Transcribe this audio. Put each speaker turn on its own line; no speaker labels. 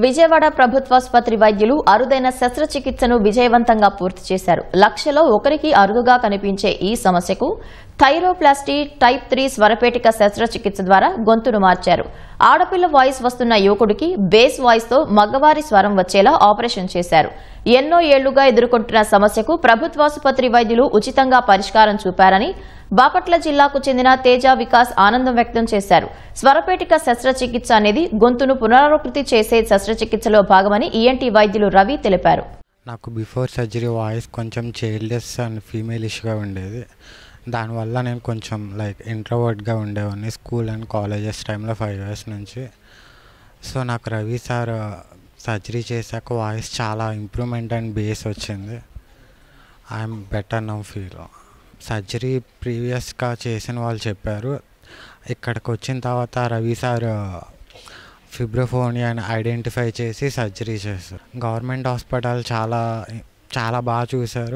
విజయవాడ ప్రభుత్వాసుపత్రి వైద్యులు అరుదైన శస్త్రచికిత్సను విజయవంతంగా పూర్తి చేశారు. లక్షలో ఒకరికి అరుదుగా కనిపించే ఈ సమస్యకు థైరోప్లాస్టీ టైప్ 3 స్వరపేటిక శస్త్రచికిత్స ద్వారా గొంతును మార్చారు. ఆడపిల్ల వాయిస్ వస్తున్న యువకుడికి బేస్ వాయిస్ తో మగవారి స్వరం వచ్చేలా ఆపరేషన్ చేశారు. ఎన్నో ఏళ్లుగా ఎదుర్కొంటున్న సమస్యకు ప్రభుత్వాసుపత్రి వైద్యులు ఉచితంగా పరిష్కారం చూపారని బాపట్ల జిల్లాకు చెందిన తేజ వికాస్ ఆనందం వ్యక్తం చేశారు. స్వరపేటిక శస్త్రచికిత్స అనేది గొంతును పునరావృతి చేసే శస్త్రచికిత్సలో భాగమని ఈఎన్టీ వైద్యులు రవి తెలిపారు.
నాకు బిఫోర్ సర్జరీ వాయిస్ కొంచెం చైల్డ్లెస్ అండ్ ఫీమేలిష్గా ఉండేది. దానివల్ల నేను కొంచెం ఇంట్రోవర్ట్గా ఉండేవాడిని స్కూల్ అండ్ కాలేజెస్ టైంలో 5 years నుంచి. సో నాకు రవి సార్ సర్జరీ చేశాక వాయిస్ చాలా ఇంప్రూవ్మెంట్ అండ్ బేస్ వచ్చింది. I'm better now feel. Surgery ప్రీవియస్గా చేసిన వాళ్ళు చెప్పారు. ఇక్కడికి వచ్చిన తర్వాత రవి సార్ ఫిబ్రోఫోనియాని ఐడెంటిఫై చేసి సర్జరీ చేశారు. గవర్నమెంట్ హాస్పిటల్ చాలా బాగా చూశారు.